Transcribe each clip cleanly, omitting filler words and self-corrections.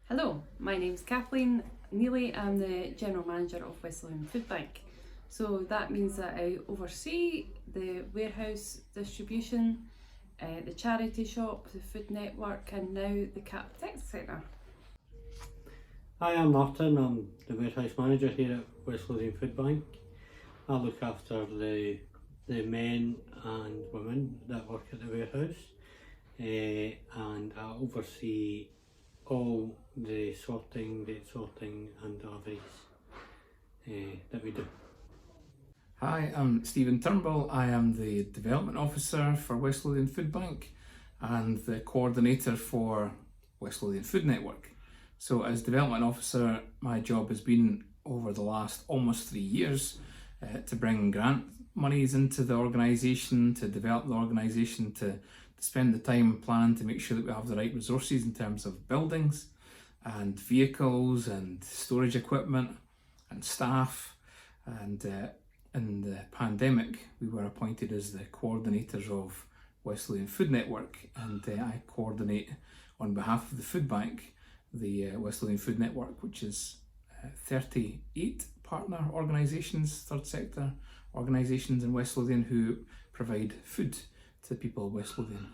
Hello, my name's Kathleen Neely. I'm the General Manager of West Lothian Foodbank. So that means that I oversee the warehouse distribution, the charity shop, the food network and now the Cap Tech Centre. Hi, I'm Martin. I'm the warehouse manager here at West Lothian Foodbank. I look after the men and women that work at the warehouse, and I oversee all the sorting, date sorting and deliveries that we do. Hi, I'm Stephen Turnbull. I am the Development Officer for West Lothian Foodbank and the Coordinator for West Lothian Food Network. So as Development Officer, my job has been over the last almost 3 years to bring grant monies into the organisation, to develop the organisation, to spend the time planning to make sure that we have the right resources in terms of buildings and vehicles and storage equipment and staff. And in the pandemic, we were appointed as the coordinators of West Lothian Food Network, and I coordinate on behalf of the Food Bank the West Lothian Food Network, which is 38 partner organisations, third sector organisations in West Lothian who provide food to the people of West Lothian.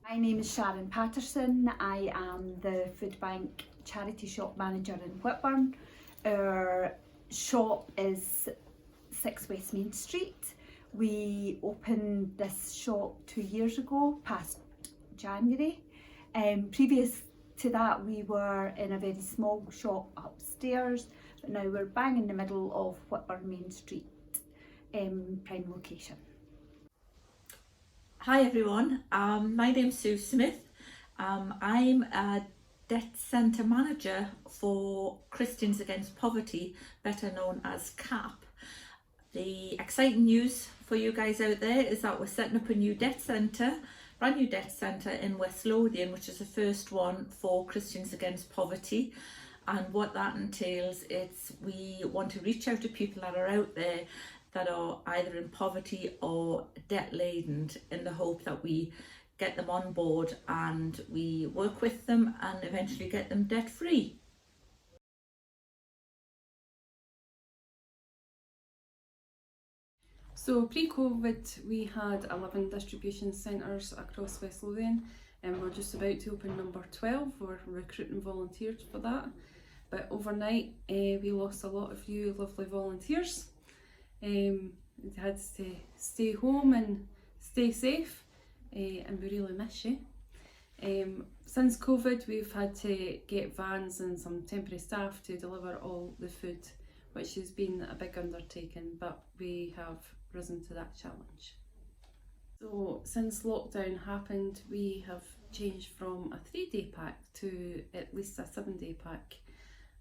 My name is Sharon Patterson. I am the Foodbank Charity Shop Manager in Whitburn. Our shop is 6 West Main Street. We opened this shop 2 years ago, past January. Previous to that we were in a very small shop upstairs, but now we're bang in the middle of Whitburn Main Street, prime location. Hi everyone, my name's Sue Smith. I'm a Debt Centre Manager for Christians Against Poverty, better known as CAP. The exciting news for you guys out there is that we're setting up a new debt centre, brand new debt centre in West Lothian, which is the first one for Christians Against Poverty. And what that entails is we want to reach out to people that are out there that are either in poverty or debt laden, in the hope that we get them on board and we work with them and eventually get them debt free. So pre-COVID we had 11 distribution centres across West Lothian and we're just about to open number 12. We're recruiting volunteers for that. But overnight we lost a lot of you lovely volunteers. We had to stay home and stay safe, and we really miss you. Since COVID we've had to get vans and some temporary staff to deliver all the food, which has been a big undertaking, but we have risen to that challenge. So since lockdown happened we have changed from a 3-day pack to at least a 7-day pack,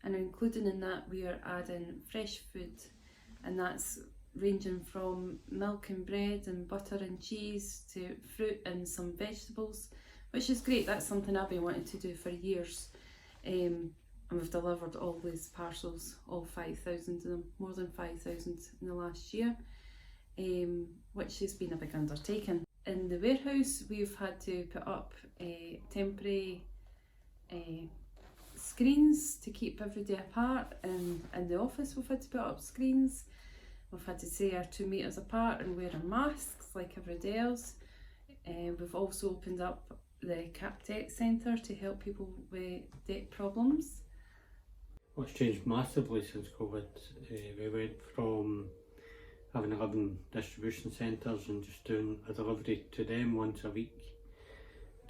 and including in that we are adding fresh food, and that's ranging from milk and bread and butter and cheese to fruit and some vegetables, which is great. That's something I've been wanting to do for years, and we've delivered all these parcels, all 5,000 of them, more than 5,000 in the last year, which has been a big undertaking. In the warehouse we've had to put up temporary screens to keep everybody apart, and in the office we've had to put up screens. We've had to stay our 2 metres apart and wear our masks like everybody else. We've also opened up the Cap Tech Centre to help people with debt problems. What's changed massively since COVID, we went from having 11 distribution centres and just doing a delivery to them once a week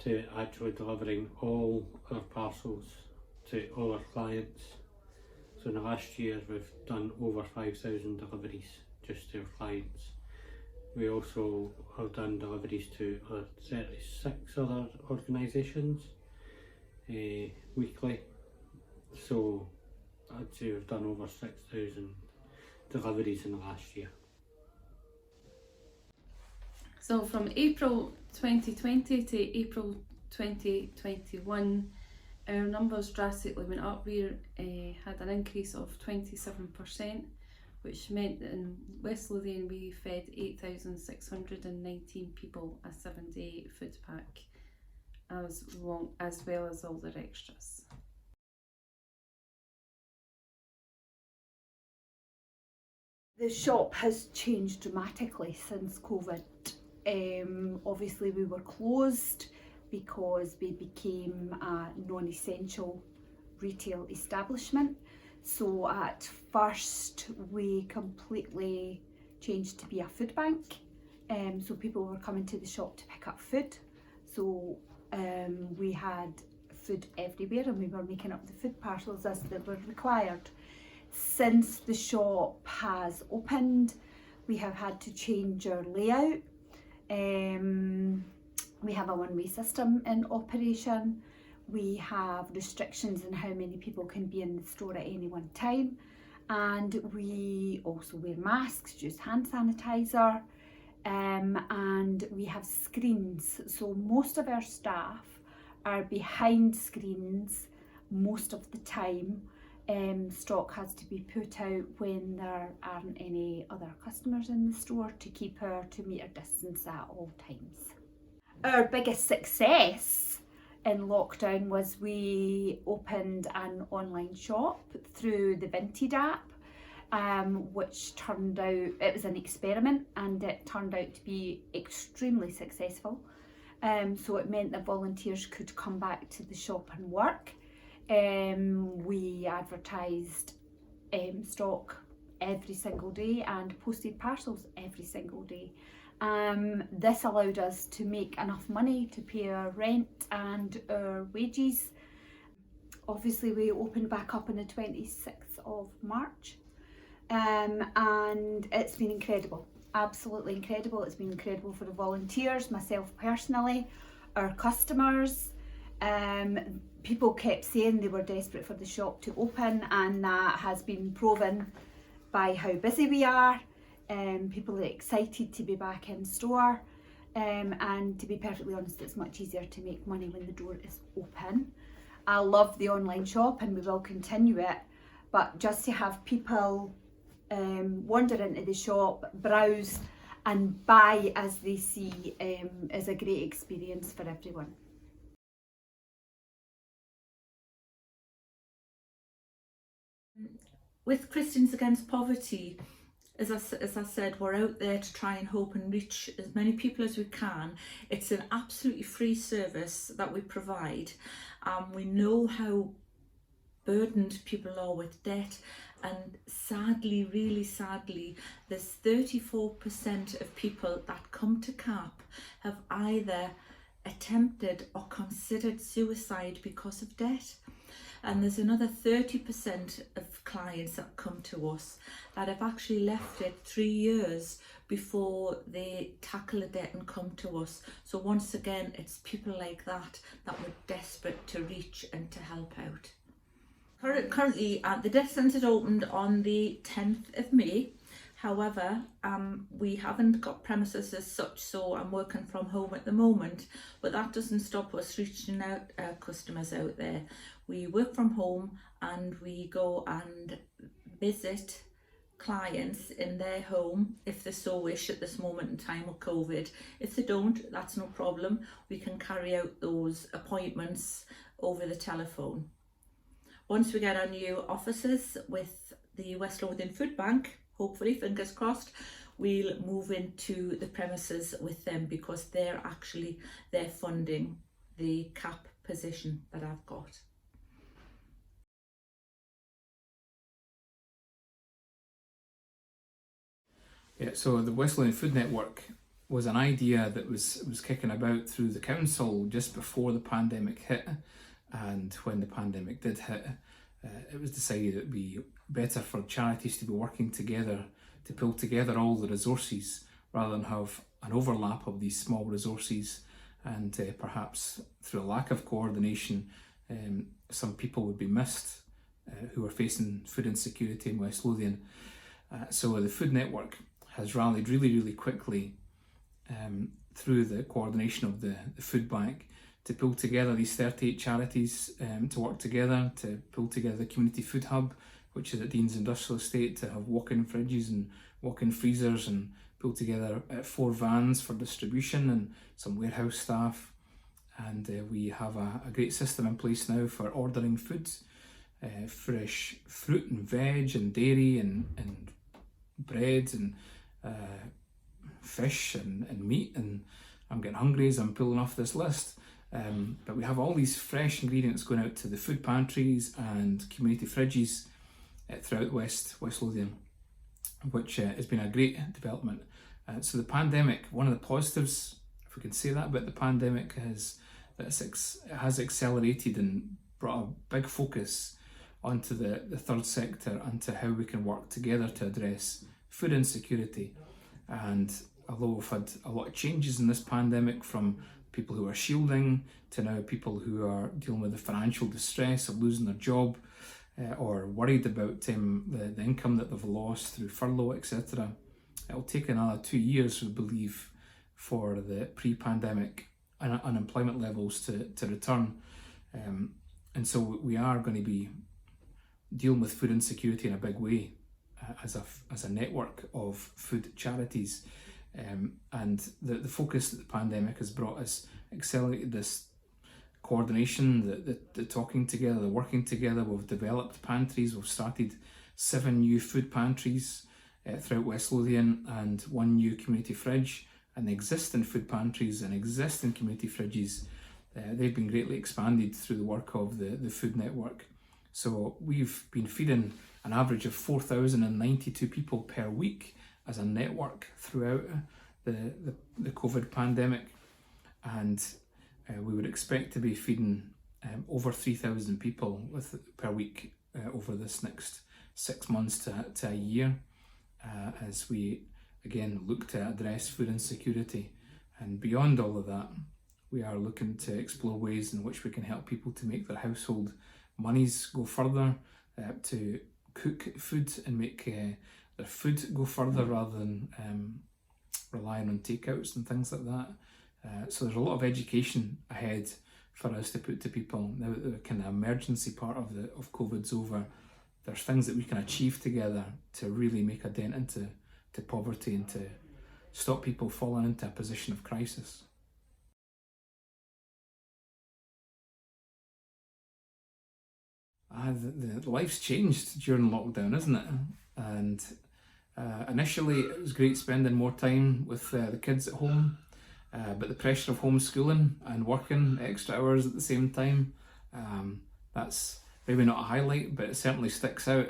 to actually delivering all our parcels to all our clients. So in the last year we've done over 5,000 deliveries just to our clients. We also have done deliveries to 36 other organisations weekly. So I'd say we've done over 6,000 deliveries in the last year. So from April 2020 to April 2021 our numbers drastically went up. We had an increase of 27%, which meant that in West Lothian we fed 8,619 people a 7-day food pack, as well as all their extras. The shop has changed dramatically since COVID. Obviously we were closed because we became a non-essential retail establishment. So at first we completely changed to be a food bank. So people were coming to the shop to pick up food. So we had food everywhere and we were making up the food parcels as they were required. Since the shop has opened, we have had to change our layout. We have a one-way system in operation. We have restrictions on how many people can be in the store at any one time. And we also wear masks, use hand sanitizer, and we have screens. So most of our staff are behind screens most of the time. Stock has to be put out when there aren't any other customers in the store to keep our 2 metre distance at all times. Our biggest success in lockdown was we opened an online shop through the Vinted app, which turned out, it was an experiment and it turned out to be extremely successful. So it meant that volunteers could come back to the shop and work. We advertised stock every single day and posted parcels every single day. This allowed us to make enough money to pay our rent and our wages. Obviously we opened back up on the 26th of March, and it's been incredible, absolutely incredible. It's been incredible for the volunteers, myself personally, our customers. People kept saying they were desperate for the shop to open, and that has been proven by how busy we are. People are excited to be back in store, and to be perfectly honest, it's much easier to make money when the door is open. I love the online shop and we will continue it, but just to have people wander into the shop, browse and buy as they see is a great experience for everyone. With Christians Against Poverty, as I said, we're out there to try and hope and reach as many people as we can. It's an absolutely free service that we provide. We know how burdened people are with debt, and sadly, really sadly, there's 34% of people that come to CAP have either attempted or considered suicide because of debt. And there's another 30% of clients that come to us that have actually left it 3 years before they tackle a debt and come to us. So once again, it's people like that that we're desperate to reach and to help out. Currently, the debt centre opened on the 10th of May. However, we haven't got premises as such, so I'm working from home at the moment, but that doesn't stop us reaching out customers out there. We work from home and we go and visit clients in their home if they so wish at this moment in time with COVID. If they don't, that's no problem. We can carry out those appointments over the telephone. Once we get our new offices with the West Lothian Foodbank, hopefully, fingers crossed, we'll move into the premises with them because they're funding the CAP position that I've got. Yeah, so the West Lothian Food Network was an idea that was kicking about through the council just before the pandemic hit, and when the pandemic did hit, it was decided it would be better for charities to be working together to pull together all the resources rather than have an overlap of these small resources, and perhaps through a lack of coordination some people would be missed who are facing food insecurity in West Lothian. So the Food Network has rallied really quickly through the coordination of the food bank to pull together these 38 charities to work together, to pull together the community food hub, which is at Dean's Industrial Estate, to have walk-in fridges and walk-in freezers, and pull together 4 vans for distribution and some warehouse staff. And we have a great system in place now for ordering food, fresh fruit and veg and dairy and bread and fish and meat, and I'm getting hungry as I'm pulling off this list. But we have all these fresh ingredients going out to the food pantries and community fridges throughout West Lothian, which has been a great development. So the pandemic, one of the positives, if we can say that about the pandemic, is that it has accelerated and brought a big focus onto the third sector and to how we can work together to address food insecurity. And although we've had a lot of changes in this pandemic, from people who are shielding to now people who are dealing with the financial distress of losing their job, or worried about the income that they've lost through furlough, etc. It'll take another 2 years, we believe, for the pre-pandemic unemployment levels to return. And so we are going to be dealing with food insecurity in a big way as a network of food charities. And the focus that the pandemic has brought us accelerated this coordination, the talking together, the working together. We've developed pantries. We've started 7 new food pantries throughout West Lothian and 1 new community fridge. And the existing food pantries and existing community fridges, they've been greatly expanded through the work of the food network. So we've been feeding an average of 4,092 people per week as a network throughout the COVID pandemic, and we would expect to be feeding over 3,000 people per week over this next 6 months to a year, as we again look to address food insecurity. And beyond all of that, we are looking to explore ways in which we can help people to make their household monies go further, to cook food and make their food go further rather than relying on takeouts and things like that. So there's a lot of education ahead for us to put to people now that the kind of emergency part of COVID's over. There's things that we can achieve together to really make a dent into poverty and to stop people falling into a position of crisis. The life's changed during lockdown, isn't it? And initially it was great spending more time with the kids at home, but the pressure of homeschooling and working extra hours at the same time, that's maybe not a highlight, but it certainly sticks out.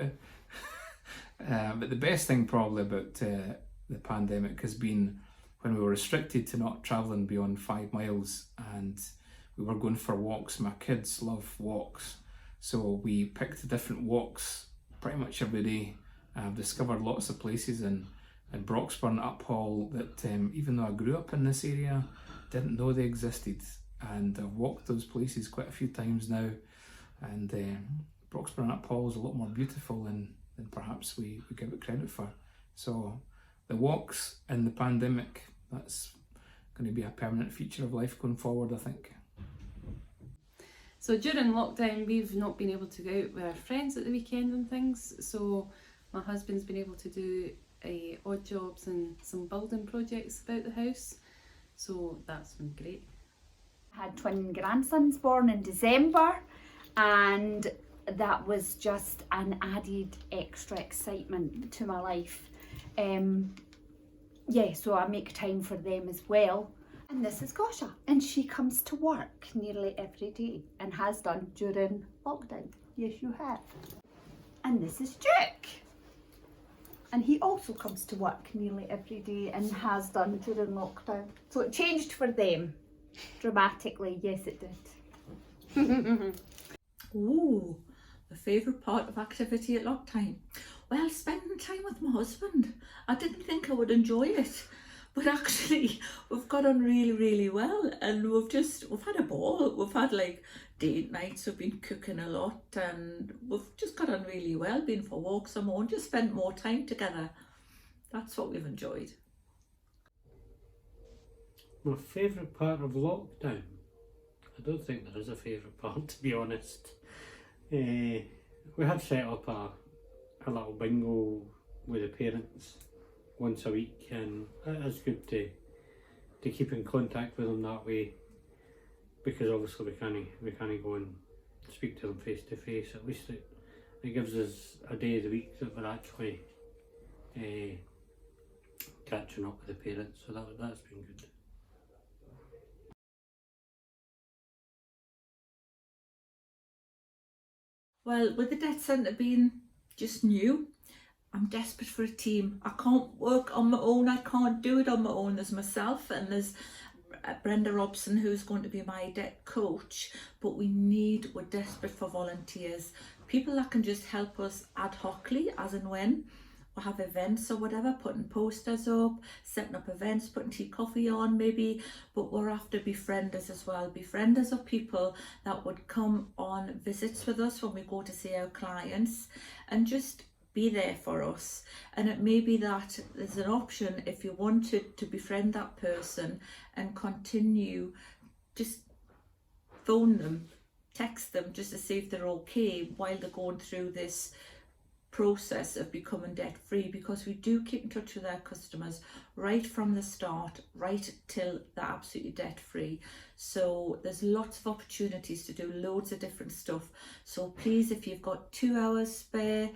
But the best thing probably about the pandemic has been when we were restricted to not travelling beyond 5 miles, and we were going for walks. My kids love walks, so we picked different walks pretty much every day. I've discovered lots of places in Broxburn, Uphall, that even though I grew up in this area, didn't know they existed, and I've walked those places quite a few times now, and Broxburn, Uphall is a lot more beautiful than perhaps we give it credit for. So the walks in the pandemic, that's going to be a permanent feature of life going forward, I think. So during lockdown, we've not been able to go out with our friends at the weekend and things, so my husband's been able to do odd jobs and some building projects about the house, so that's been great. I had twin grandsons born in December, and that was just an added extra excitement to my life. So I make time for them as well. And this is Gosha, and she comes to work nearly every day and has done during lockdown. Yes, you have. And this is Duke, and he also comes to work nearly every day and has done during lockdown. So it changed for them dramatically. Yes, it did. Ooh, the favourite part of activity at lockdown. Well, spending time with my husband. I didn't think I would enjoy it, but actually we've got on really, really well, and we've had a ball. We've had like date nights, we've been cooking a lot, and we've just got on really well, been for walks and more, and just spent more time together. That's what we've enjoyed. My favourite part of lockdown? I don't think there is a favourite part, to be honest. We have set up a little bingo with the parents once a week, and it's good to keep in contact with them that way, because obviously we can't go and speak to them face to face. At least it gives us a day of the week that we're actually catching up with the parents, so that's been good. Well, with the debt centre being just new, I'm desperate for a team. I can't work on my own. I can't do it on my own. There's myself and there's Brenda Robson, who's going to be my debt coach. But we're desperate for volunteers. People that can just help us ad hocly, as and when we have events or whatever, putting posters up, setting up events, putting tea, coffee on maybe. But we're after befrienders as well. Befrienders are people that would come on visits with us when we go to see our clients and just be there for us. And it may be that there's an option if you wanted to befriend that person and continue, just phone them, text them just to see if they're okay while they're going through this process of becoming debt free, because we do keep in touch with our customers right from the start, right till they're absolutely debt free. So there's lots of opportunities to do loads of different stuff. So please, if you've got 2 hours spare,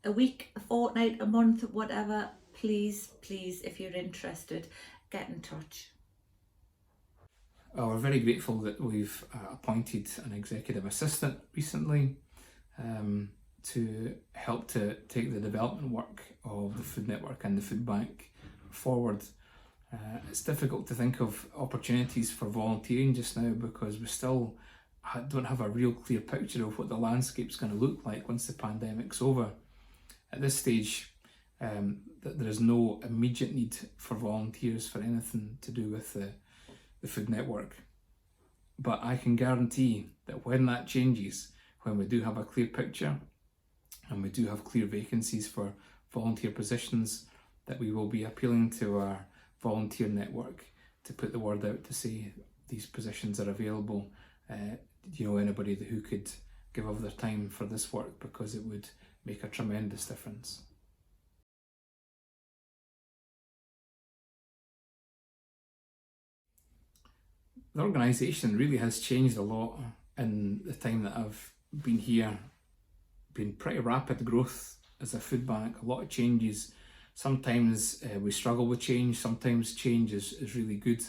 a week, a fortnight, a month, whatever, please, if you're interested, get in touch. We're very grateful that we've appointed an executive assistant recently to help to take the development work of the Food Network and the Food Bank forward. It's difficult to think of opportunities for volunteering just now because we still don't have a real clear picture of what the landscape's going to look like once the pandemic's over. At this stage, there is no immediate need for volunteers for anything to do with the Food Network. But I can guarantee that when that changes, when we do have a clear picture and we do have clear vacancies for volunteer positions, that we will be appealing to our volunteer network to put the word out to say these positions are available. Do you know anybody who could give of their time for this work, because it would make a tremendous difference. The organisation really has changed a lot in the time that I've been here. Been pretty rapid growth as a food bank, a lot of changes. Sometimes we struggle with change, sometimes change is really good.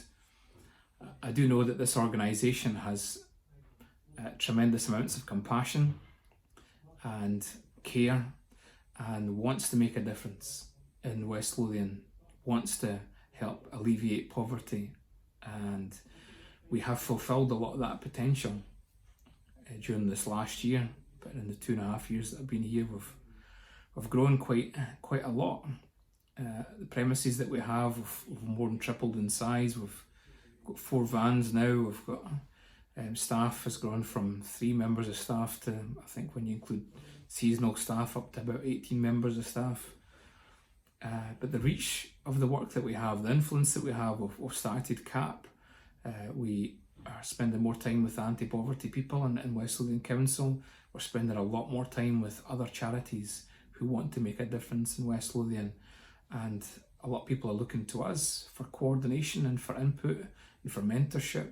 I do know that this organisation has tremendous amounts of compassion and care and wants to make a difference in West Lothian, wants to help alleviate poverty, and we have fulfilled a lot of that potential during this last year. But in the 2.5 years that I've been here, we've grown quite a lot. The premises that we have, we've more than tripled in size. We've got 4 vans now. We've got staff has grown from 3 members of staff to, I think when you include seasonal staff, up to about 18 members of staff. But the reach of the work that we have, the influence that we have, we've started CAP. We are spending more time with anti-poverty people in West Lothian Council. We're spending a lot more time with other charities who want to make a difference in West Lothian. And a lot of people are looking to us for coordination and for input and for mentorship.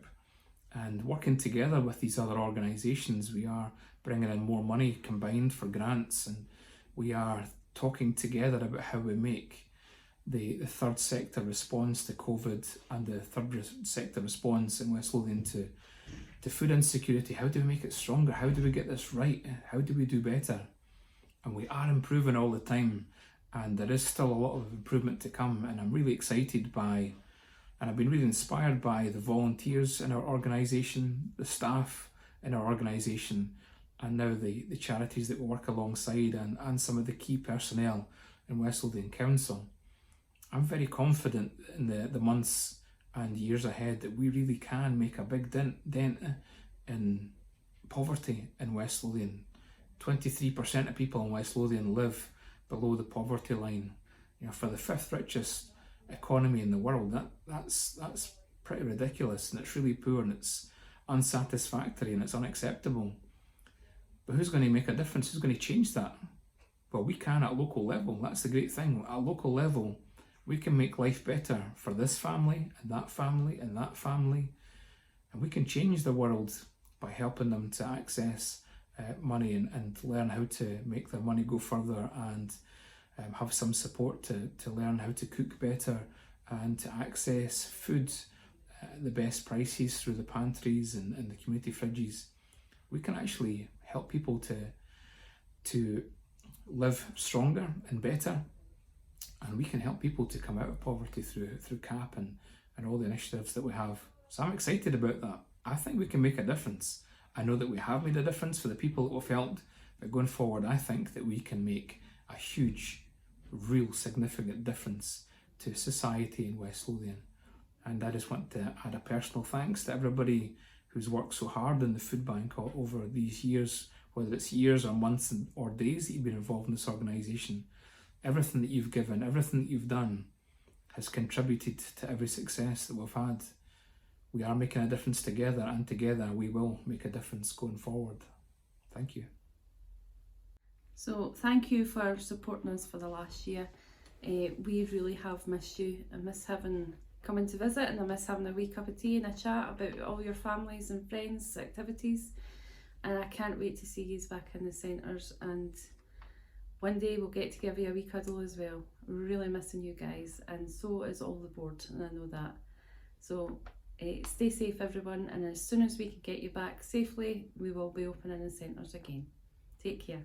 And working together with these other organisations, we are bringing in more money combined for grants, and we are talking together about how we make the third sector response to COVID and the third sector response in West Lothian to food insecurity. How do we make it stronger? How do we get this right? How do we do better? And we are improving all the time, and there is still a lot of improvement to come, and I'm really excited by, and I've been really inspired by the volunteers in our organisation, the staff in our organisation, and now the charities that we work alongside, and some of the key personnel in West Lothian Council. I'm very confident in the months and years ahead that we really can make a big dent in poverty in West Lothian. 23% of people in West Lothian live below the poverty line. You know, for the 5th richest economy in the world, that's pretty ridiculous, and it's really poor, and it's unsatisfactory, and it's unacceptable. But who's going to make a difference? Who's going to change that? Well, we can at local level. That's the great thing. At local level, we can make life better for this family and that family and that family, and we can change the world by helping them to access money and learn how to make their money go further, and have some support to learn how to cook better and to access food at the best prices through the pantries and the community fridges, we can actually help people to live stronger and better, and we can help people to come out of poverty through CAP and all the initiatives that we have. So I'm excited about that. I think we can make a difference. I know that we have made a difference for the people that we've helped, but going forward I think that we can make a huge, real significant difference to society in West Lothian. And I just want to add a personal thanks to everybody who's worked so hard in the food bank over these years, whether it's years or months or days that you've been involved in this organisation. Everything that you've given, everything that you've done has contributed to every success that we've had. We are making a difference together, and together we will make a difference going forward. Thank you. So thank you for supporting us for the last year. We really have missed you. I miss coming to visit, and I miss having a wee cup of tea and a chat about all your families and friends' activities. And I can't wait to see you back in the centres, and one day we'll get to give you a wee cuddle as well. We're really missing you guys, and so is all the board, and I know that. So stay safe everyone, and as soon as we can get you back safely, we will be opening the centres again. Take care.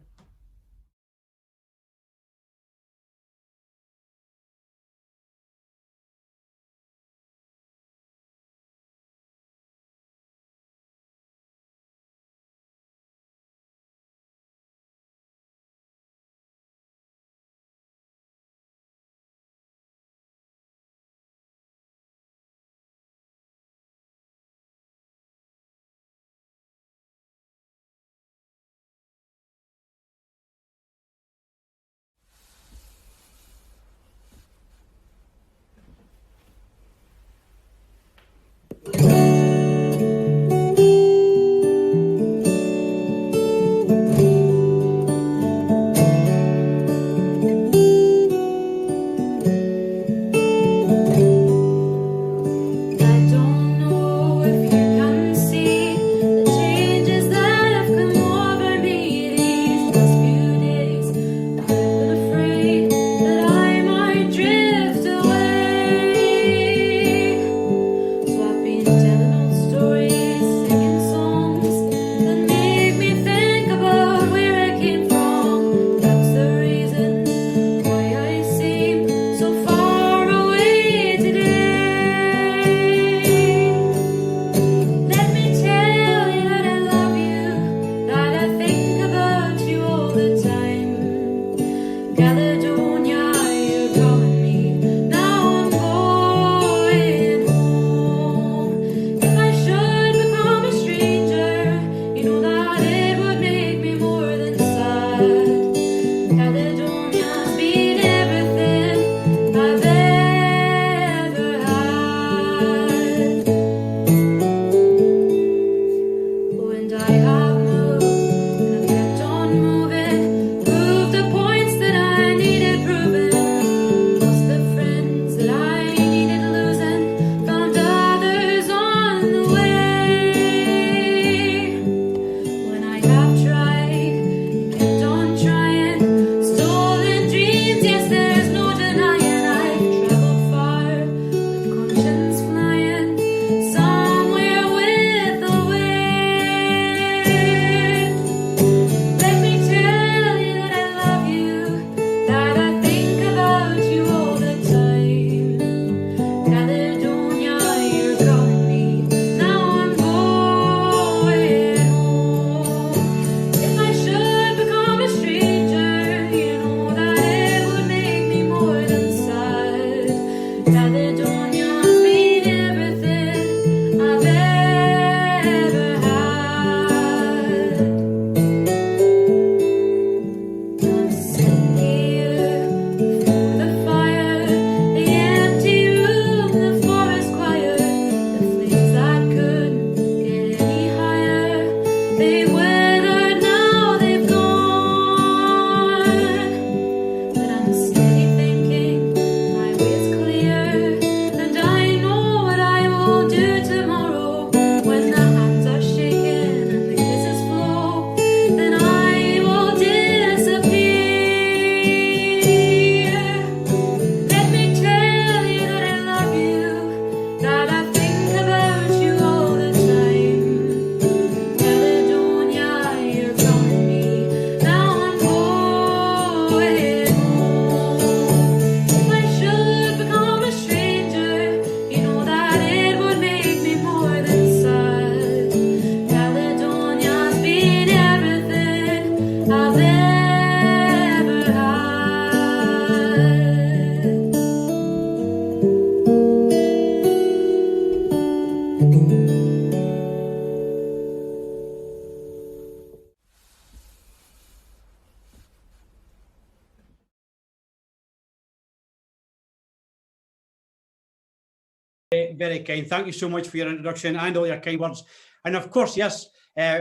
Very kind. Thank you so much for your introduction and all your kind words. And of course, yes,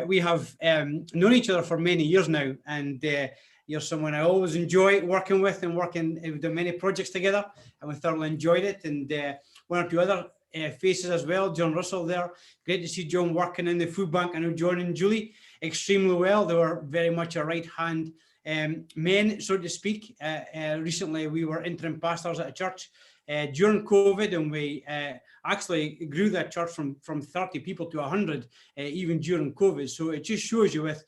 we have known each other for many years now, and you're someone I always enjoy working with, and we've done many projects together, and we thoroughly enjoyed it. And one or two other faces as well. John Russell there. Great to see John working in the Foodbank. I know John and Julie extremely well. They were very much a right hand men, so to speak. Recently, we were interim pastors at a church during COVID, and we actually grew that church from 30 people to 100 even during COVID. So it just shows you with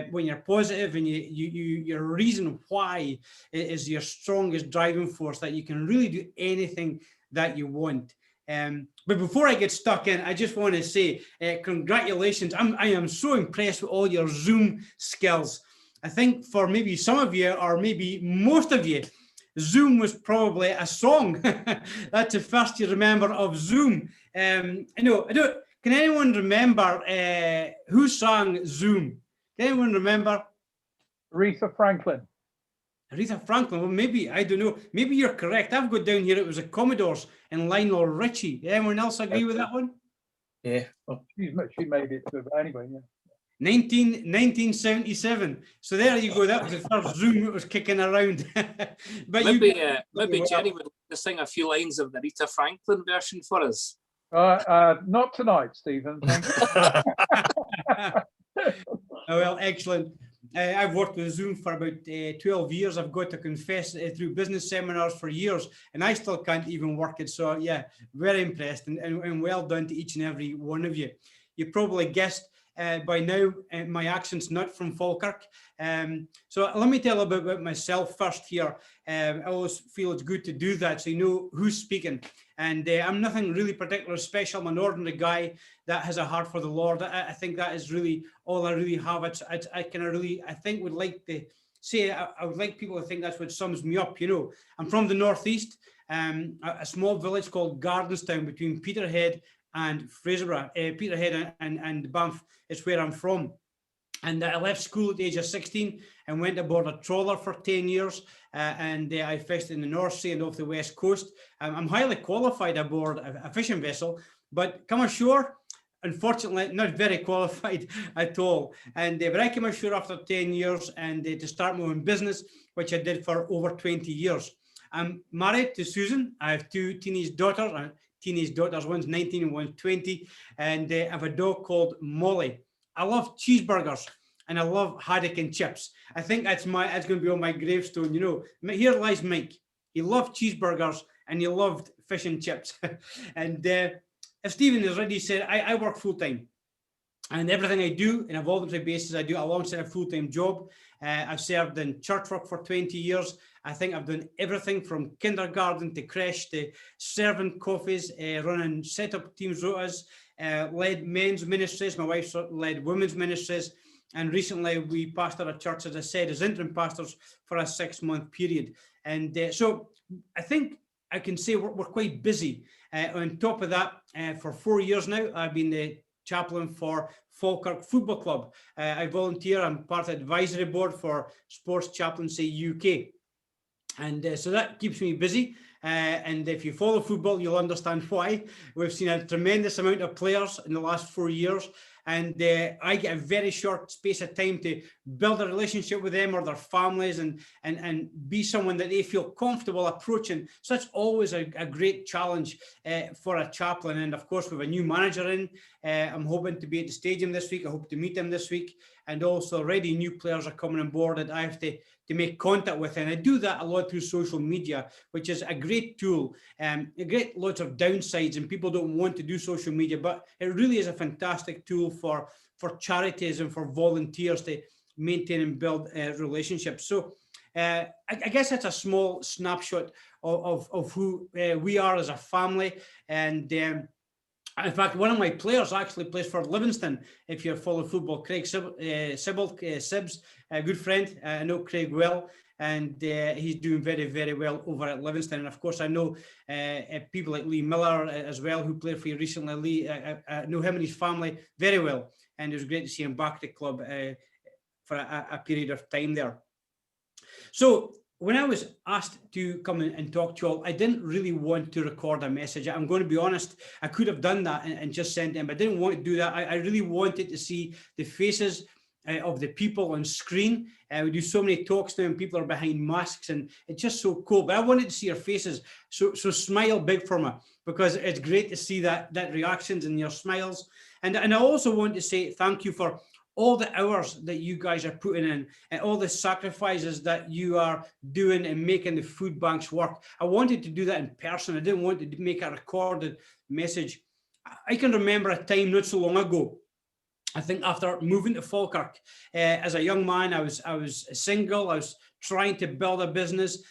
when you're positive and your reason why is your strongest driving force, that you can really do anything that you want. But before I get stuck in, I just want to say congratulations. I am so impressed with all your Zoom skills. I think for maybe some of you, or maybe most of you, Zoom was probably a song. That's the first you remember of Zoom. I don't. Can anyone remember who sang Zoom? Can anyone remember? Aretha Franklin. Aretha Franklin. Well, maybe, I don't know. Maybe you're correct. I've got down here it was the Commodores and Lionel Richie. Anyone else agree with that one? Yeah. She made it to, but anyway, yeah. 1977. So there you go. That was the first Zoom that was kicking around. But maybe Jenny would like to sing a few lines of the Aretha Franklin version for us. Not tonight, Stephen. Thank you. Oh, well, excellent. I've worked with Zoom for about 12 years. I've got to confess through business seminars for years, and I still can't even work it. So yeah, very impressed, and well done to each and every one of you. You probably guessed by now, my accent's not from Falkirk. So let me tell a bit about myself first here. I always feel it's good to do that so you know who's speaking. And I'm nothing really particularly special. I'm an ordinary guy that has a heart for the Lord. I think that is really all I really have. I think would like to say, I would like people to think that's what sums me up. You know, I'm from the northeast, a small village called Gardenstown between Peterhead and Fraserburgh. Peterhead and Banff is where I'm from. And I left school at the age of 16 and went aboard a trawler for 10 years. And I fished in the North Sea and off the West Coast. I'm highly qualified aboard a fishing vessel, but come ashore, unfortunately, not very qualified at all. And but I came ashore after 10 years and to start my own business, which I did for over 20 years. I'm married to Susan. I have two teenage daughters. One's 19 and one's 20. And I have a dog called Molly. I love cheeseburgers and I love haddock and chips. I think that's going to be on my gravestone. You know, here lies Mike. He loved cheeseburgers and he loved fish and chips. And as Stephen has already said, I work full time. And everything I do on a voluntary basis, I do alongside a full-time job. I've served in church work for 20 years. I think I've done everything from kindergarten to creche to serving coffees, running set-up teams rotas, led men's ministries. My wife led women's ministries. And recently we pastored a church, as I said, as interim pastors for a 6-month period. And so I think I can say we're quite busy. On top of that, for 4 years now, I've been the chaplain for Falkirk Football Club. I volunteer. I'm part of the advisory board for Sports Chaplaincy UK. And so that keeps me busy. And if you follow football, you'll understand why. We've seen a tremendous amount of players in the last 4 years. And I get a very short space of time to build a relationship with them or their families and be someone that they feel comfortable approaching. So that's always a great challenge for a chaplain. And of course, we have a new manager in. I'm hoping to be at the stadium this week. I hope to meet them this week. And also already new players are coming on board that I have to make contact with. And I do that a lot through social media, which is a great tool. Lots of downsides and people don't want to do social media, but it really is a fantastic tool for charities and for volunteers to maintain and build relationships. So I guess that's a small snapshot of who we are as a family. And in fact, one of my players actually plays for Livingston. If you follow football, Craig Sibbs, a good friend. I know Craig well, and he's doing very, very well over at Livingston. And of course, I know people like Lee Miller as well, who played for you recently. Lee, I know him and his family very well, and it was great to see him back at the club for a period of time there. So when I was asked to come and talk to you all, I didn't really want to record a message. I'm going to be honest, I could have done that and just sent it in, but I didn't want to do that. I really wanted to see the faces of the people on screen. We do so many talks now and people are behind masks and it's just so cool. But I wanted to see your faces. So smile big for me, because it's great to see that reactions and your smiles. And I also want to say thank you for all the hours that you guys are putting in and all the sacrifices that you are doing and making the food banks work. I wanted to do that in person. I didn't want to make a recorded message. I can remember a time not so long ago, I think after moving to Falkirk, as a young man, I was single. I was trying to build a business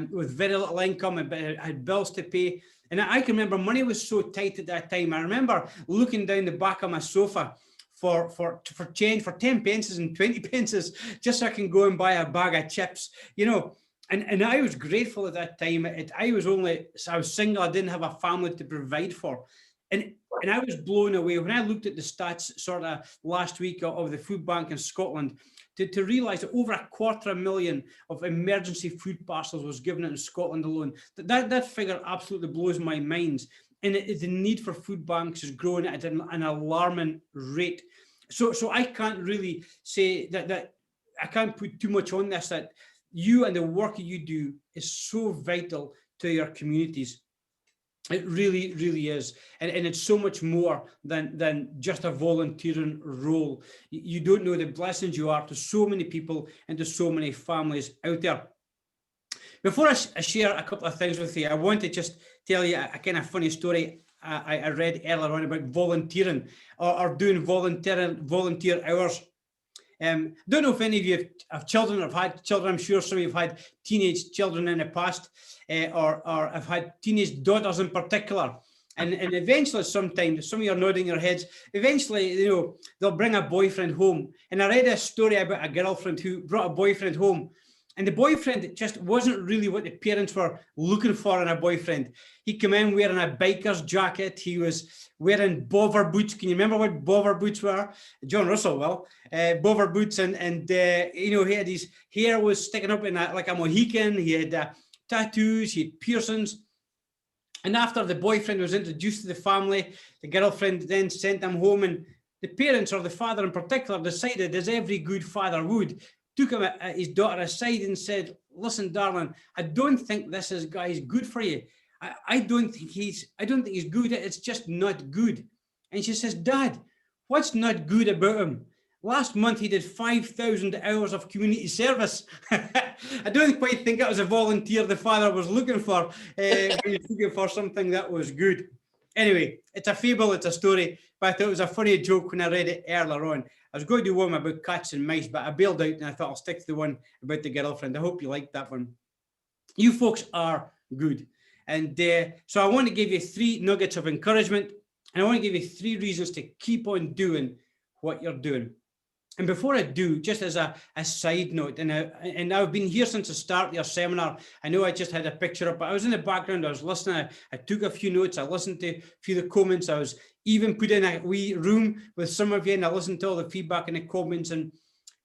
with very little income, but I had bills to pay. And I can remember money was so tight at that time. I remember looking down the back of my sofa for change, for 10 pences and 20 pences, just so I can go and buy a bag of chips, you know. And I was grateful at that time. I was single. I didn't have a family to provide for. And I was blown away when I looked at the stats sort of last week of the food bank in Scotland to realise that over 250,000 of emergency food parcels was given out in Scotland alone. That figure absolutely blows my mind. And the need for food banks is growing at an alarming rate. So I can't really say that I can't put too much on this, that you and the work that you do is so vital to your communities. It really, really is. And it's so much more than just a volunteering role. You don't know the blessings you are to so many people and to so many families out there. Before I share a couple of things with you, I want to just tell you a kind of funny story I read earlier on about volunteering or doing volunteer hours. Don't know if any of you have children or have had children. I'm sure some of you have had teenage children in the past, or have had teenage daughters in particular. And eventually, sometimes, some of you are nodding your heads, eventually, you know, they'll bring a boyfriend home. And I read a story about a girlfriend who brought a boyfriend home. And the boyfriend just wasn't really what the parents were looking for in a boyfriend. He came in wearing a biker's jacket. He was wearing bobber boots. Can you remember what bobber boots were? John Russell will. Bobber boots, and you know, he had his hair was sticking up in like a Mohican. He had tattoos. He had piercings. And after the boyfriend was introduced to the family, the girlfriend then sent him home, and the parents, or the father in particular, decided, as every good father would, took him his daughter aside and said, "Listen, darling, I don't think this guy's good for you. I don't think he's good. It's just not good." And she says, "Dad, what's not good about him? Last month he did 5,000 hours of community service." I don't quite think that was a volunteer the father was looking for when he was looking for something that was good. Anyway, it's a fable, it's a story, but I thought it was a funny joke when I read it earlier on. I was going to do one about cats and mice, but I bailed out and I thought I'll stick to the one about the girlfriend. I hope you liked that one. You folks are good. And so I want to give you 3 nuggets of encouragement, and I want to give you 3 reasons to keep on doing what you're doing. And before I do, just as a side note, and I've been here since the start of your seminar. I know I just had a picture up, but I was in the background, I was listening, I took a few notes, I listened to a few of the comments, I was even put in a wee room with some of you, and I listened to all the feedback and the comments. And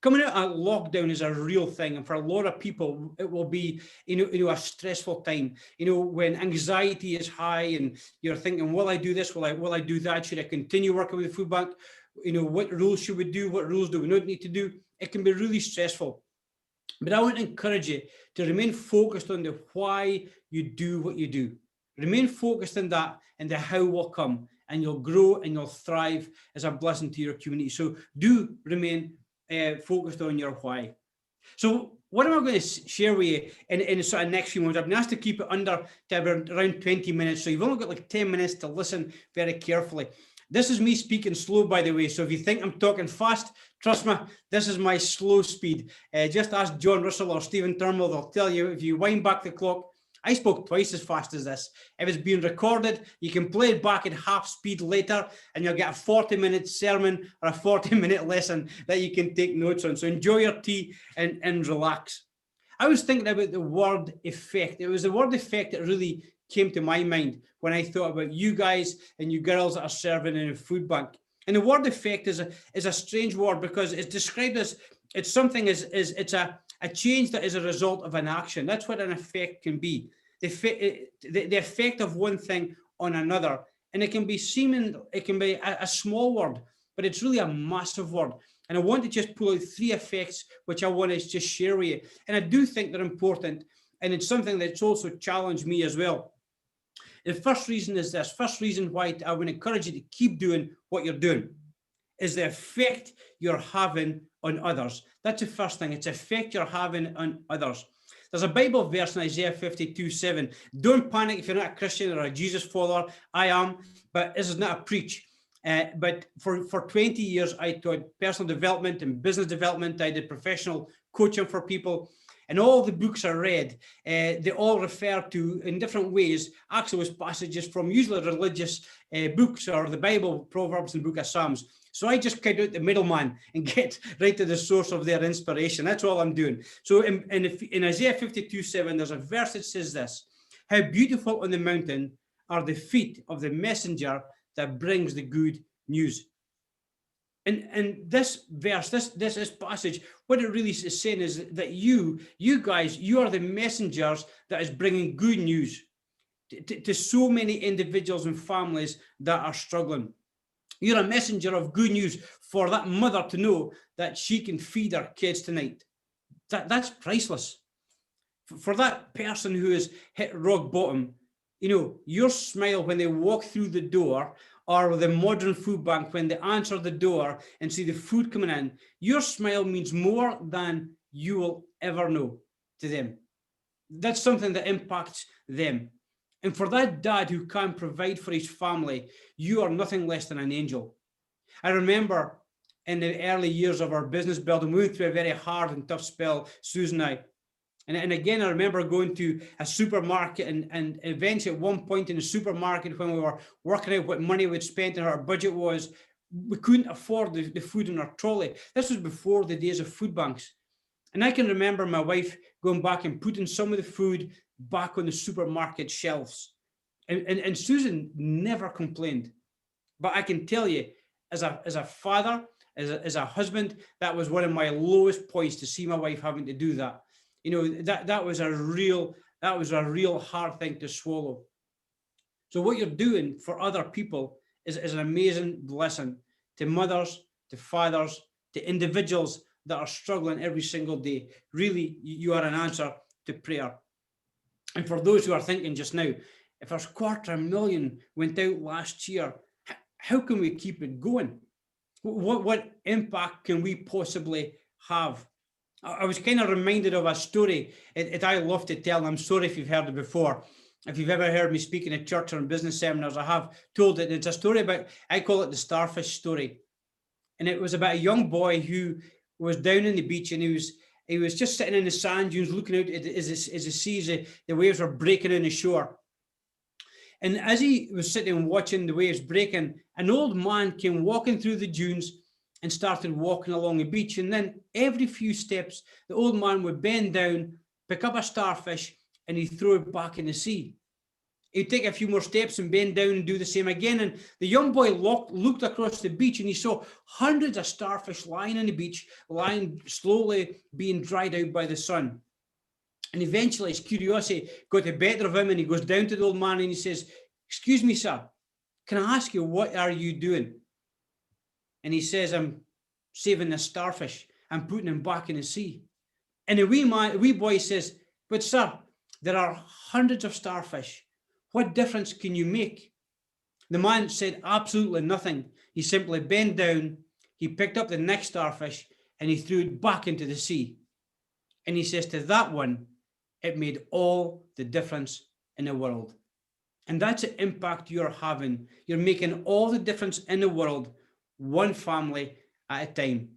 coming out of lockdown is a real thing, and for a lot of people, it will be, you know, a stressful time. You know, when anxiety is high, and you're thinking, will I do this? Will I do that? Should I continue working with the food bank? You know, what rules should we do? What rules do we not need to do? It can be really stressful. But I want to encourage you to remain focused on the why you do what you do. Remain focused on that, and the how will come, and you'll grow and you'll thrive as a blessing to your community. So do remain focused on your why. So what am I going to share with you in the sort of next few moments? I've been asked to keep it under to around 20 minutes. So you've only got like 10 minutes to listen very carefully. This is me speaking slow, by the way. So if you think I'm talking fast, trust me, this is my slow speed. Just ask John Russell or Stephen Turnbull. They'll tell you, if you wind back the clock, I spoke twice as fast as this. If it's being recorded, you can play it back at half speed later, and you'll get a 40-minute sermon or a 40-minute lesson that you can take notes on. So enjoy your tea and relax. I was thinking about the word effect. It was the word effect that really came to my mind when I thought about you guys and you girls that are serving in a food bank. And the word effect is a strange word, because it's described as, it's something it's a a change that is a result of an action. That's what an effect can be. The effect of one thing on another. And it can be a small word, but it's really a massive word. And I want to just pull out 3 effects which I want to just share with you. And I do think they're important. And it's something that's also challenged me as well. The first reason is this. First reason why I would encourage you to keep doing what you're doing is the effect you're having on others. That's the first thing. It's the effect you're having on others. There's a Bible verse in Isaiah 52:7. Don't panic if you're not a Christian or a Jesus follower. I am, but this is not a preach. But for 20 years, I taught personal development and business development. I did professional coaching for people. And all the books I read, they all refer to, in different ways, actually was passages from usually religious books or the Bible, Proverbs and the book of Psalms. So I just cut out the middleman and get right to the source of their inspiration. That's all I'm doing. So in Isaiah 52:7, there's a verse that says this: how beautiful on the mountain are the feet of the messenger that brings the good news. And this verse, this passage, what it really is saying is that you guys, you are the messengers that is bringing good news to so many individuals and families that are struggling. You're a messenger of good news for that mother to know that she can feed her kids tonight. That's priceless. For that person who has hit rock bottom, you know, your smile when they walk through the door, or the modern food bank when they answer the door and see the food coming in, your smile means more than you will ever know to them. That's something that impacts them. And for that dad who can provide for his family, you are nothing less than an angel. I remember in the early years of our business building, we went through a very hard and tough spell, Susan and I. And again, I remember going to a supermarket and eventually at one point in the supermarket when we were working out what money we'd spent and our budget was, we couldn't afford the food in our trolley. This was before the days of food banks. And I can remember my wife going back and putting some of the food back on the supermarket shelves. And Susan never complained. But I can tell you, as a father, as a husband, that was one of my lowest points to see my wife having to do that. You know, that was a real hard thing to swallow. So what you're doing for other people is an amazing blessing to mothers, to fathers, to individuals that are struggling every single day. Really, you are an answer to prayer. And for those who are thinking just now, if there's 250,000 went out last year, how can we keep it going? What impact can we possibly have? I was kind of reminded of a story that I love to tell. I'm sorry if you've heard it before. If you've ever heard me speaking at church or in business seminars, I have told it. It's a story about, I call it the starfish story. And it was about a young boy who was down on the beach, and he was just sitting in the sand dunes looking out as the seas, the waves were breaking on the shore. And as he was sitting watching the waves breaking, an old man came walking through the dunes and started walking along the beach. And then every few steps, the old man would bend down, pick up a starfish, and he'd throw it back in the sea. He'd take a few more steps and bend down and do the same again. And the young boy looked across the beach, and he saw hundreds of starfish lying on the beach, lying slowly being dried out by the sun. And eventually his curiosity got the better of him, and he goes down to the old man and he says, "Excuse me, sir, can I ask you, what are you doing?" And he says, "I'm saving the starfish. I'm putting them back in the sea." And the wee boy says, "But sir, there are hundreds of starfish. What difference can you make?" The man said absolutely nothing. He simply bent down, he picked up the next starfish, and he threw it back into the sea. And he says, to that one, it made all the difference in the world. And that's the impact you're having. You're making all the difference in the world, one family at a time.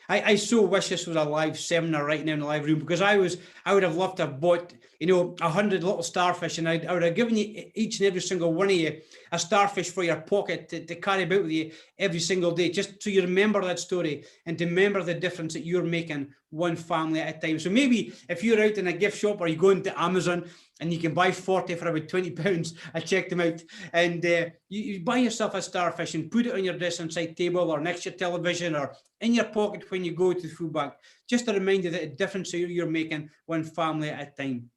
I so wish this was a live seminar right now in the live room, because I would have loved to have bought, 100 little starfish, and I would have given you, each and every single one of you, a starfish for your pocket to carry about with you every single day, just so you remember that story and to remember the difference that you're making one family at a time. So maybe if you're out in a gift shop or you go into Amazon and you can buy 40 for about £20, I checked them out, and you buy yourself a starfish and put it on your dressing side table or next to your television or in your pocket when you go to the food bank. Just a reminder that a difference you're making one family at a time.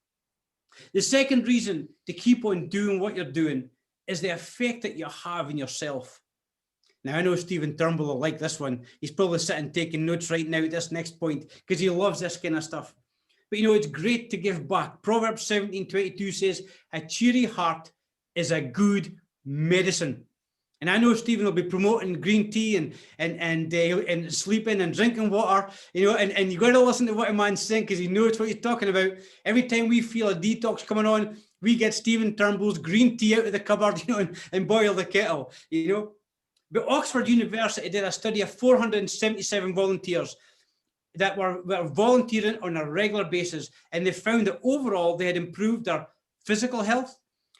The second reason to keep on doing what you're doing is the effect that you have in yourself. Now, I know Stephen Turnbull will like this one. He's probably sitting taking notes right now at this next point because he loves this kind of stuff. But you know, it's great to give back. Proverbs 17:22 says, a cheery heart is a good medicine. And I know Stephen will be promoting green tea and sleeping and drinking water, you know, and you've got to listen to what a man's saying because he knows what he's talking about. Every time we feel a detox coming on, we get Stephen Turnbull's green tea out of the cupboard, you know, and boil the kettle, you know. But Oxford University did a study of 477 volunteers that were volunteering on a regular basis, and they found that overall they had improved their physical health,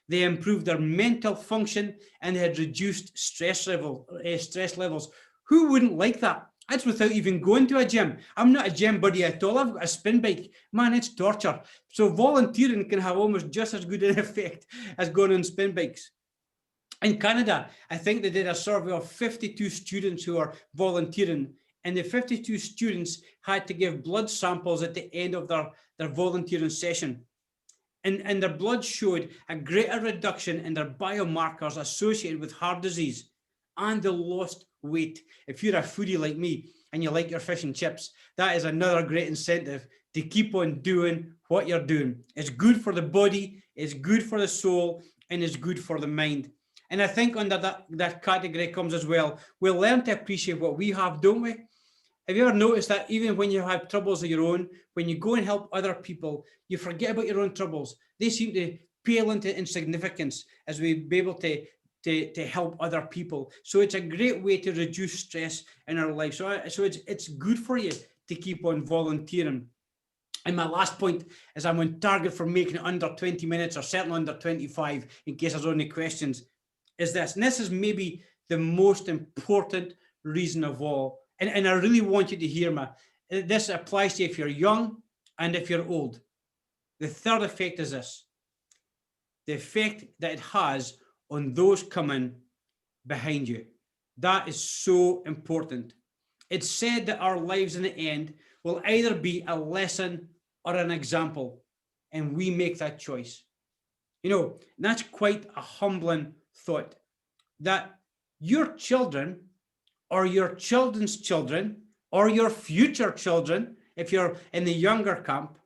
they improved their mental function, and they had reduced stress levels. Who wouldn't like that? That's without even going to a gym. I'm not a gym buddy at all. I've got a spin bike. Man, it's torture. So volunteering can have almost just as good an effect as going on spin bikes. In Canada, I think they did a survey of 52 students who are volunteering, and the 52 students had to give blood samples at the end of their volunteering session. And their blood showed a greater reduction in their biomarkers associated with heart disease, and they lost weight. If you're a foodie like me and you like your fish and chips, that is another great incentive to keep on doing what you're doing. It's good for the body, it's good for the soul, and it's good for the mind. And I think under that category comes as well, we'll learn to appreciate what we have, don't we? Have you ever noticed that even when you have troubles of your own, when you go and help other people, you forget about your own troubles? They seem to pale into insignificance as we be able to help other people. So it's a great way to reduce stress in our life. So it's good for you to keep on volunteering. And my last point is I'm on target for making it under 20 minutes or certainly under 25 in case there's any questions. Is this, and this is maybe the most important reason of all, and I really want you to hear me. This applies to if you're young and if you're old. The third effect is this: the effect that it has on those coming behind you. That is so important. It's said that our lives in the end will either be a lesson or an example, and we make that choice. You know, that's quite a humbling thought, that your children or your children's children or your future children, if you're in the younger camp,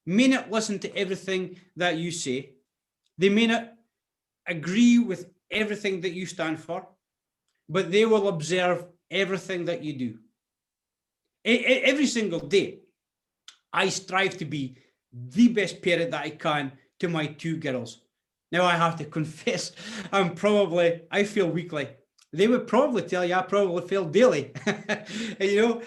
may not listen to everything that you say. They may not agree with everything that you stand for, but they will observe everything that you do. Every single day, I strive to be the best parent that I can to my two girls. Now, I have to confess, I feel weakly. They would probably tell you I probably fail daily. You know,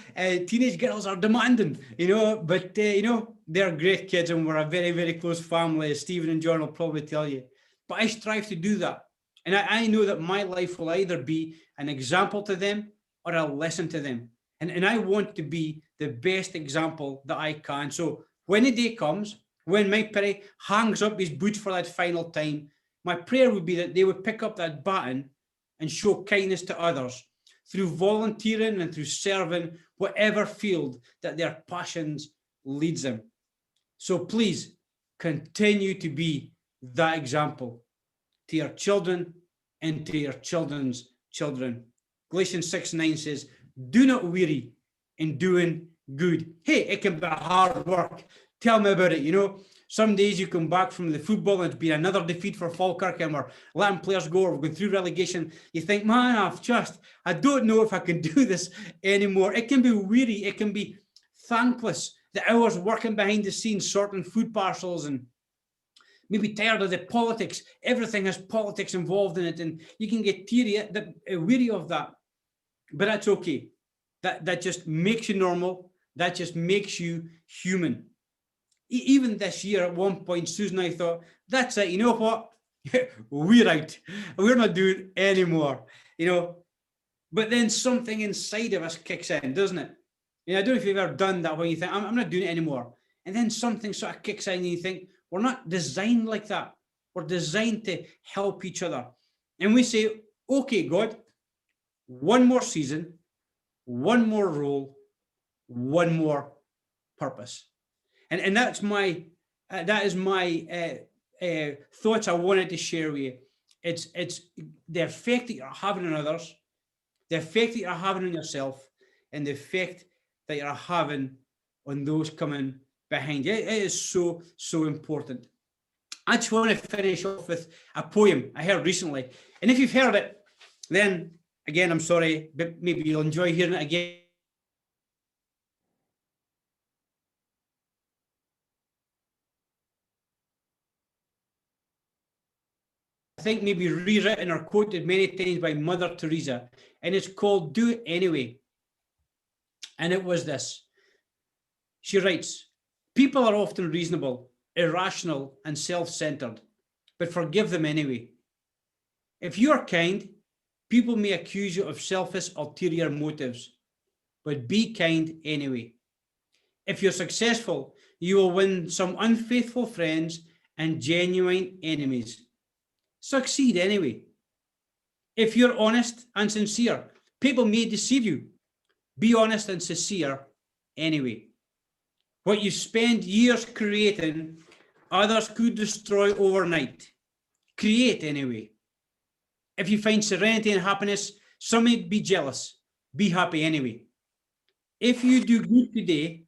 teenage girls are demanding, you know, but, you know, they're great kids and we're a very, very close family, as Stephen and John will probably tell you. But I strive to do that. And I know that my life will either be an example to them or a lesson to them. And I want to be the best example that I can. So when the day comes, when my parent hangs up his boots for that final time, my prayer would be that they would pick up that baton and show kindness to others through volunteering and through serving whatever field that their passions leads them. So please continue to be that example to your children and to your children's children. Galatians 6:9 says, do not weary in doing good. Hey, it can be hard work. Tell me about it. You know, some days you come back from the football and it's been another defeat for Falkirk and we're letting players go or we're going through relegation. You think, man, I don't know if I can do this anymore. It can be weary. It can be thankless. The hours working behind the scenes, sorting food parcels, and maybe tired of the politics. Everything has politics involved in it, and you can get weary of that. But that's okay. That just makes you normal. That just makes you human. Even this year, at one point, Susan and I thought, that's it. You know what? We're out. We're not doing anymore. You know. But then something inside of us kicks in, doesn't it? You know, I don't know if you've ever done that when you think, I'm not doing it anymore. And then something sort of kicks in and you think, we're not designed like that. We're designed to help each other. And we say, okay, God, one more season, one more role, one more purpose. And that's my thoughts I wanted to share with you. It's the effect that you're having on others, the effect that you're having on yourself, and the effect that you're having on those coming behind you. It is so, so important. I just want to finish off with a poem I heard recently. And if you've heard it, then again, I'm sorry, but maybe you'll enjoy hearing it again. I think maybe rewritten or quoted many times by Mother Teresa, and it's called Do It Anyway. And it was this. She writes, people are often reasonable, irrational, and self-centered, but forgive them anyway. If you are kind, people may accuse you of selfish, ulterior motives, but be kind anyway. If you're successful, you will win some unfaithful friends and genuine enemies. Succeed anyway. If you're honest and sincere, people may deceive you. Be honest and sincere anyway. What you spend years creating, others could destroy overnight. Create anyway. If you find serenity and happiness, some may be jealous. Be happy anyway. If you do good today,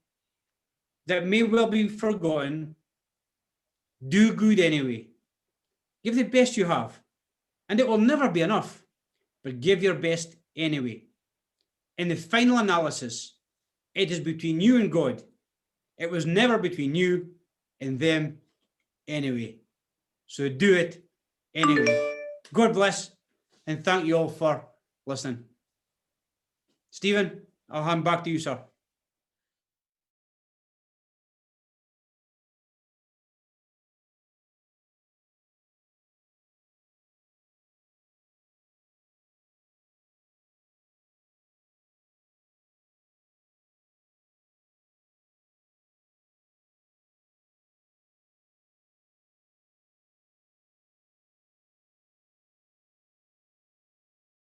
that may well be forgotten, do good anyway. Give the best you have, and it will never be enough, but give your best anyway. In the final analysis, it is between you and God. It was never between you and them anyway. So do it anyway. God bless, and thank you all for listening. Stephen, I'll hand back to you, sir.